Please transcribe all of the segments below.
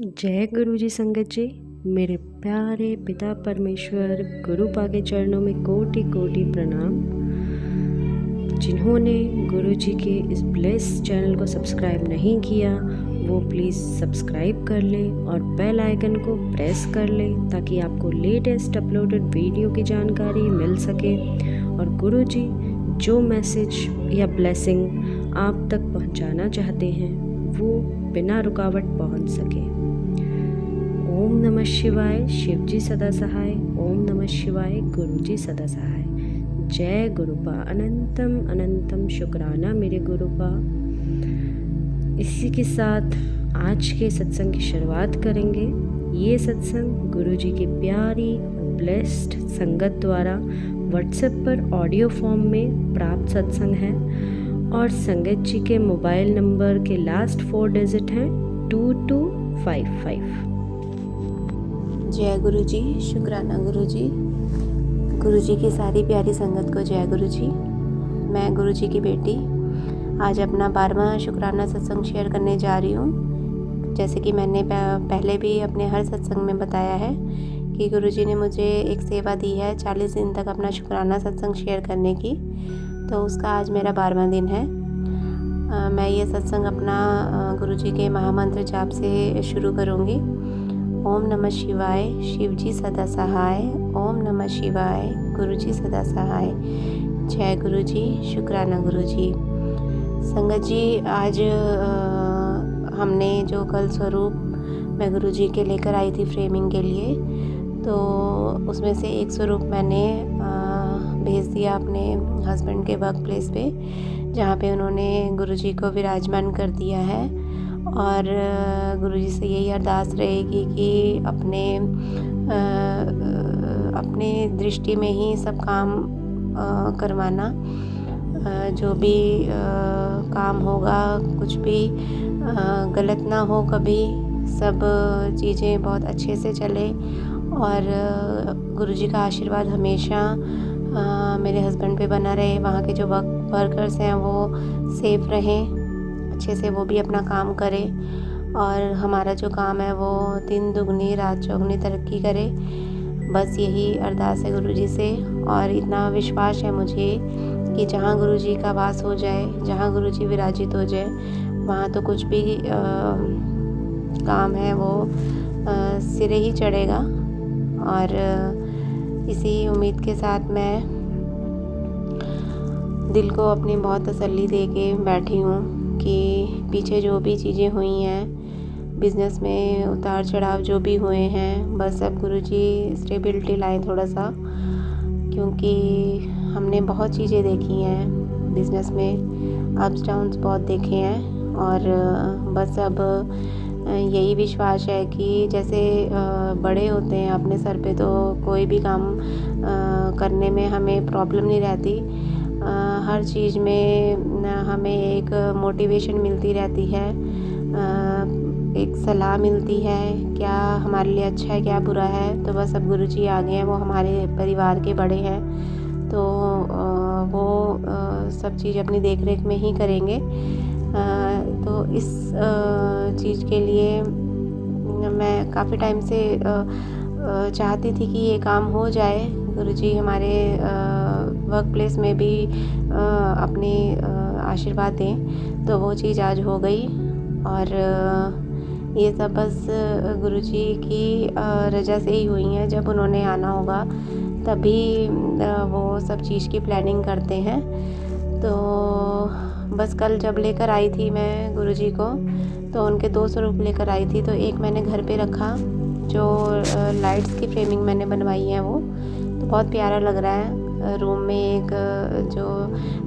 जय गुरु जी संगत जी। मेरे प्यारे पिता परमेश्वर गुरु पाके चरणों में कोटि कोटि प्रणाम। जिन्होंने गुरु जी के इस ब्लेस चैनल को सब्सक्राइब नहीं किया वो प्लीज़ सब्सक्राइब कर लें और बेल आइकन को प्रेस कर लें ताकि आपको लेटेस्ट अपलोडेड वीडियो की जानकारी मिल सके और गुरु जी जो मैसेज या ब्लेसिंग आप तक पहुंचाना चाहते हैं वो बिना रुकावट पहुंच सके। ओम नमः शिवाय, शिव जी सदा सहाय। ओम नमः शिवाय, गुरु जी सदा सहाय। जय गुरुपा, अनंतम अनंतम शुक्राना मेरे गुरुपा। इसी के साथ आज के सत्संग की शुरुआत करेंगे। ये सत्संग गुरु जी की प्यारी ब्लेस्ड संगत द्वारा व्हाट्सएप पर ऑडियो फॉर्म में प्राप्त सत्संग है और संगत जी के मोबाइल नंबर के लास्ट 4 डिजिट हैं 2255। जय गुरु जी, शुक्राना गुरु जी। गुरु जी की सारी प्यारी संगत को जय गुरु जी। मैं गुरु जी की बेटी आज अपना 12वां शुक्राना सत्संग शेयर करने जा रही हूँ। जैसे कि मैंने पहले भी अपने हर सत्संग में बताया है कि गुरु जी ने मुझे एक सेवा दी है 40 दिन तक अपना शुक्राना सत्संग शेयर करने की, तो उसका आज मेरा 12वां दिन है। मैं ये सत्संग अपना गुरु जी के महामंत्र जाप से शुरू करूँगी। ओम नमः शिवाय, शिव जी सदा सहाय। ओम नमः शिवाय, गुरु जी सदा सहाय। जय गुरु जी, शुक्राना गुरु जी। संगत जी, आज हमने जो कल स्वरूप मैं गुरु जी के लेकर आई थी फ्रेमिंग के लिए, तो उसमें से एक स्वरूप मैंने भेज दिया अपने हस्बैंड के वर्क प्लेस पे, जहाँ पे उन्होंने गुरु जी को विराजमान कर दिया है। और गुरु जी से यही अरदास रहेगी कि अपने दृष्टि में ही सब काम करवाना। जो भी काम होगा कुछ भी गलत ना हो, कभी सब चीज़ें बहुत अच्छे से चले और गुरु जी का आशीर्वाद हमेशा मेरे हस्बैंड पे बना रहे। वहाँ के जो वर्कर्स हैं वो सेफ रहें, अच्छे से वो भी अपना काम करें और हमारा जो काम है वो दिन दुगनी रात चौगुनी तरक्की करे। बस यही अरदास है गुरु जी से। और इतना विश्वास है मुझे कि जहाँ गुरु जी का वास हो जाए, जहाँ गुरु जी विराजित हो जाए, वहाँ तो कुछ भी काम है वो सिरे ही चढ़ेगा। और इसी उम्मीद के साथ मैं दिल को अपनी बहुत तसल्ली दे के बैठी हूँ कि पीछे जो भी चीज़ें हुई हैं, बिज़नेस में उतार चढ़ाव जो भी हुए हैं, बस अब गुरु जी स्टेबिलिटी लाएँ थोड़ा सा, क्योंकि हमने बहुत चीज़ें देखी हैं बिज़नेस में, अप्स डाउन्स बहुत देखे हैं। और बस अब यही विश्वास है कि जैसे बड़े होते हैं अपने सर पे, तो कोई भी काम करने में हमें प्रॉब्लम नहीं रहती। हर चीज़ में हमें एक मोटिवेशन मिलती रहती है, एक सलाह मिलती है, क्या हमारे लिए अच्छा है क्या बुरा है। तो बस अब गुरु जी आ गए हैं, वो हमारे परिवार के बड़े हैं, तो वो सब चीज़ अपनी देख रेख में ही करेंगे। तो इस चीज़ के लिए मैं काफ़ी टाइम से चाहती थी कि ये काम हो जाए। गुरु जी हमारे वर्क प्लेस में भी अपने आशीर्वाद दें, तो वो चीज़ आज हो गई। और ये सब बस गुरु जी की रज़ा से ही हुई हैं। जब उन्होंने आना होगा तभी वो सब चीज़ की प्लानिंग करते हैं। तो बस कल जब लेकर आई थी मैं गुरु जी को, तो उनके 2 स्वरूप लेकर आई थी। तो एक मैंने घर पे रखा, जो लाइट्स की फ्रेमिंग मैंने बनवाई है वो, तो बहुत प्यारा लग रहा है। रूम में एक जो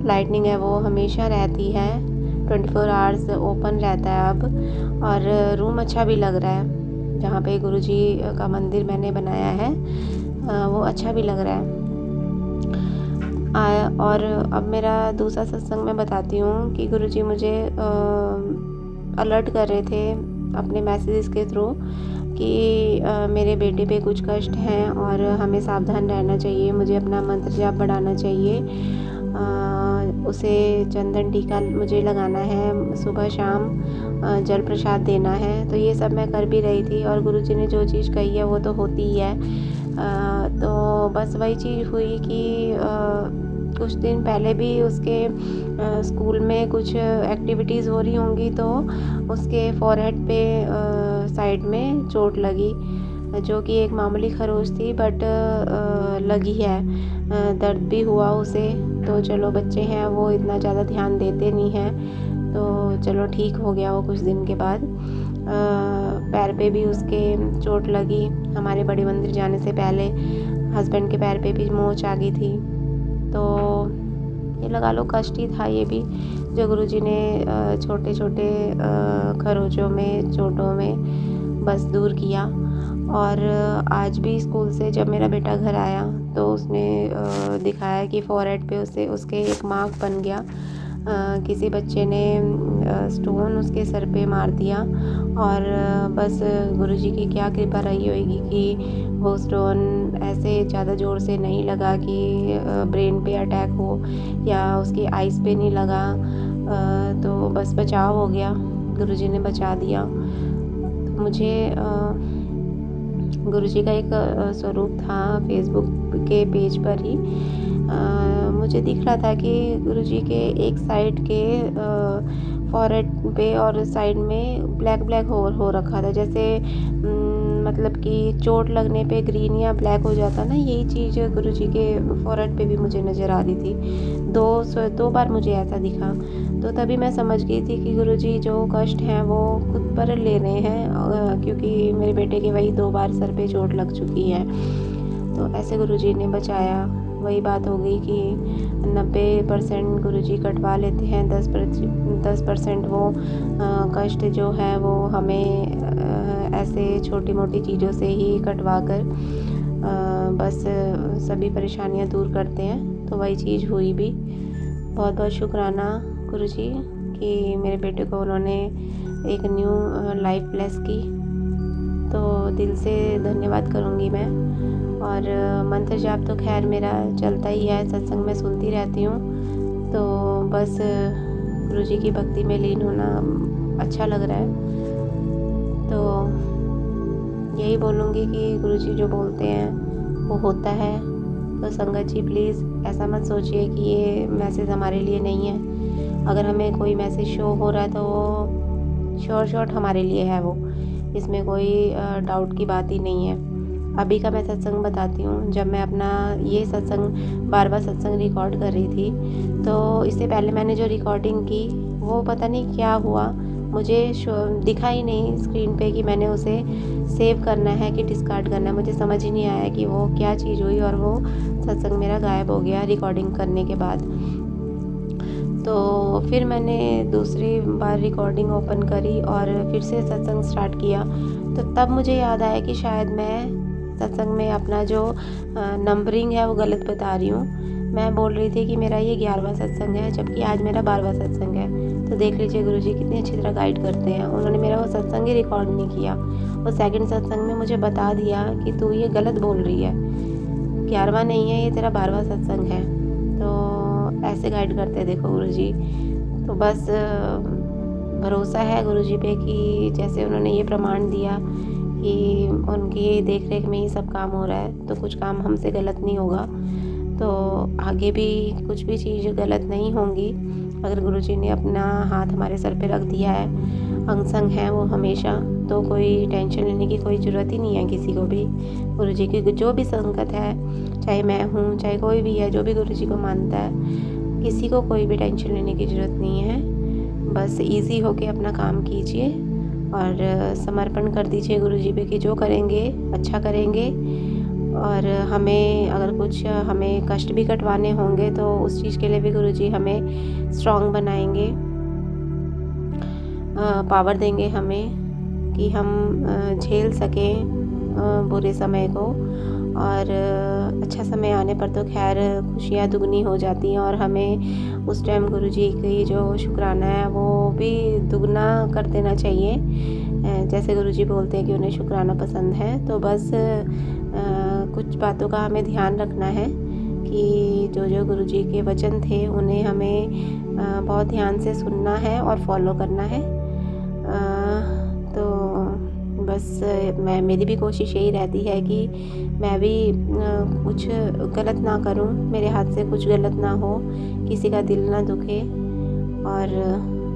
लाइटनिंग है वो हमेशा रहती है, 24 आवर्स ओपन रहता है अब, और रूम अच्छा भी लग रहा है। जहाँ पे गुरु जी का मंदिर मैंने बनाया है वो अच्छा भी लग रहा है। और अब मेरा दूसरा सत्संग मैं बताती हूँ कि गुरु जी मुझे अलर्ट कर रहे थे अपने मैसेजेस के थ्रू कि मेरे बेटे पे कुछ कष्ट हैं और हमें सावधान रहना चाहिए। मुझे अपना मंत्र जाप बढ़ाना चाहिए, उसे चंदन टीका मुझे लगाना है सुबह शाम जल प्रसाद देना है। तो ये सब मैं कर भी रही थी और गुरुजी ने जो चीज़ कही है वो तो होती ही है। तो बस वही चीज़ हुई कि कुछ दिन पहले भी उसके स्कूल में कुछ एक्टिविटीज़ हो रही होंगी तो उसके फॉरहेड पे साइड में चोट लगी, जो कि एक मामूली खरोच थी बट लगी है। दर्द भी हुआ उसे, तो चलो बच्चे हैं वो इतना ज़्यादा ध्यान देते नहीं हैं, तो चलो ठीक हो गया वो कुछ दिन के बाद। पैर पे भी उसके चोट लगी। हमारे बड़े मंदिर जाने से पहले हस्बैंड के पैर पे भी मोच आ गई थी। तो ये लगा लो कष्ट ही था ये भी, जो गुरुजी ने छोटे छोटे खरोचों में, चोटों में बस दूर किया। और आज भी स्कूल से जब मेरा बेटा घर आया तो उसने दिखाया कि फॉरहेड पे उसके एक मार्क बन गया। किसी बच्चे ने स्टोन उसके सर पे मार दिया और बस गुरुजी की क्या कृपा रही होगी कि वो स्टोन ऐसे ज़्यादा ज़ोर से नहीं लगा कि ब्रेन पे अटैक हो या उसकी आइज़ पे नहीं लगा। तो बस बचाव हो गया, गुरुजी ने बचा दिया। तो मुझे गुरुजी का एक स्वरूप था फेसबुक के पेज पर ही। मुझे दिख रहा था कि गुरुजी के एक साइड के फॉरहेड पे और साइड में ब्लैक ब्लैक हो रखा था, जैसे मतलब कि चोट लगने पे ग्रीन या ब्लैक हो जाता ना, यही चीज़ गुरुजी के फॉरहेड पे भी मुझे नज़र आ रही थी। दो बार मुझे ऐसा दिखा, तो तभी मैं समझ गई थी कि गुरुजी जो कष्ट हैं वो खुद पर ले रहे हैं, क्योंकि मेरे बेटे के वही 2 बार सर पे चोट लग चुकी है। तो ऐसे गुरुजी ने बचाया। वही बात हो गई कि 90% गुरुजी कटवा लेते हैं, 10% वो कष्ट जो है वो हमें ऐसे छोटी मोटी चीज़ों से ही कटवा कर बस सभी परेशानियां दूर करते हैं। तो वही चीज़ हुई भी। बहुत बहुत शुक्राना गुरुजी कि मेरे बेटे को उन्होंने एक न्यू लाइफ ब्लेस की। तो दिल से धन्यवाद करूँगी मैं। और मंत्र जाप तो खैर मेरा चलता ही है, सत्संग में सुनती रहती हूँ। तो बस गुरुजी की भक्ति में लीन होना अच्छा लग रहा है। तो यही बोलूँगी कि गुरुजी जो बोलते हैं वो होता है। तो संगत जी प्लीज़ ऐसा मत सोचिए कि ये मैसेज हमारे लिए नहीं है। अगर हमें कोई मैसेज शो हो रहा है तो वो श्योर हमारे लिए है, वो इसमें कोई डाउट की बात ही नहीं है। अभी का मैं सत्संग बताती हूँ। जब मैं अपना ये सत्संग 12वां सत्संग रिकॉर्ड कर रही थी, तो इससे पहले मैंने जो रिकॉर्डिंग की वो पता नहीं क्या हुआ, मुझे दिखा ही नहीं स्क्रीन पे कि मैंने उसे सेव करना है कि डिस्कार्ड करना है। मुझे समझ ही नहीं आया कि वो क्या चीज़ हुई और वो सत्संग मेरा गायब हो गया रिकॉर्डिंग करने के बाद। तो फिर मैंने दूसरी बार रिकॉर्डिंग ओपन करी और फिर से सत्संग स्टार्ट किया। तो तब मुझे याद आया कि शायद मैं सत्संग में अपना जो नंबरिंग है वो गलत बता रही हूँ। मैं बोल रही थी कि मेरा ये 11वां सत्संग है, जबकि आज मेरा 12वां सत्संग है। तो देख लीजिए गुरुजी कितनी अच्छी तरह गाइड करते हैं। उन्होंने मेरा वो सत्संग ही रिकॉर्ड नहीं किया, वो सेकंड सत्संग में मुझे बता दिया कि तू ये गलत बोल रही है, 11वां नहीं है, ये तेरा 12वां सत्संग है। तो ऐसे गाइड करते देखो गुरुजी। तो बस भरोसा है गुरुजी पे कि जैसे उन्होंने ये प्रमाण दिया कि उनकी देख रेख में ही सब काम हो रहा है, तो कुछ काम हमसे गलत नहीं होगा। तो आगे भी कुछ भी चीज़ गलत नहीं होंगी अगर गुरुजी ने अपना हाथ हमारे सर पे रख दिया है। अंग संग है वो हमेशा, तो कोई टेंशन लेने की कोई ज़रूरत ही नहीं है किसी को भी। गुरुजी की जो भी संगत है, चाहे मैं हूँ चाहे कोई भी है, जो भी गुरुजी को मानता है, किसी को कोई भी टेंशन लेने की ज़रूरत नहीं है। बस ईजी होके अपना काम कीजिए और समर्पण कर दीजिए गुरुजी पे कि जो करेंगे अच्छा करेंगे। और हमें अगर कुछ हमें कष्ट भी कटवाने होंगे तो उस चीज़ के लिए भी गुरुजी हमें स्ट्रॉन्ग बनाएंगे, पावर देंगे हमें कि हम झेल सकें बुरे समय को। और अच्छा समय आने पर तो खैर खुशियाँ दुगनी हो जाती हैं और हमें उस टाइम गुरुजी की जो शुक्राना है वो भी दुगना कर देना चाहिए। जैसे गुरुजी बोलते हैं कि उन्हें शुक्राना पसंद है। तो बस कुछ बातों का हमें ध्यान रखना है कि जो गुरुजी के वचन थे उन्हें हमें बहुत ध्यान से सुनना है और फॉलो करना है। बस मेरी भी कोशिश यही रहती है कि मैं भी कुछ गलत ना करूं, मेरे हाथ से कुछ गलत ना हो, किसी का दिल ना दुखे और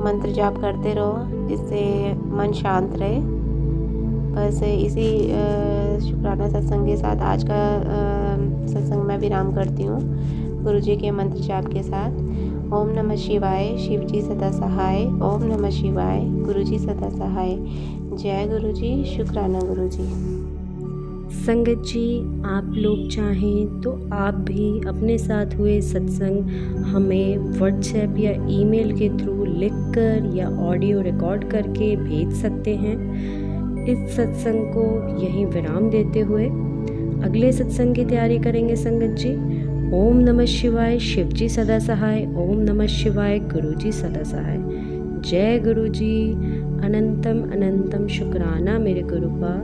मंत्र जाप करते रहो जिससे मन शांत रहे। बस इसी शुक्राना सत्संग के साथ आज का सत्संग मैं विराम करती हूँ गुरुजी के मंत्र जाप के साथ। ओम नमः शिवाय, शिव जी सदा सहाय। ओम नमः शिवाय, गुरुजी सदा सहाय। जय गुरुजी, शुक्राना गुरुजी। संगत जी, आप लोग चाहें तो आप भी अपने साथ हुए सत्संग हमें व्हाट्सएप या ईमेल के थ्रू लिखकर या ऑडियो रिकॉर्ड करके भेज सकते हैं। इस सत्संग को यहीं विराम देते हुए अगले सत्संग की तैयारी करेंगे संगत जी। ओम नमः शिवाय, शिव जी सदा सहाय। ओम नमः शिवाय, गुरु जी सदा सहाय। जय गुरु जी। अनंतम अनंतम शुक्राना मेरे गुरुपा।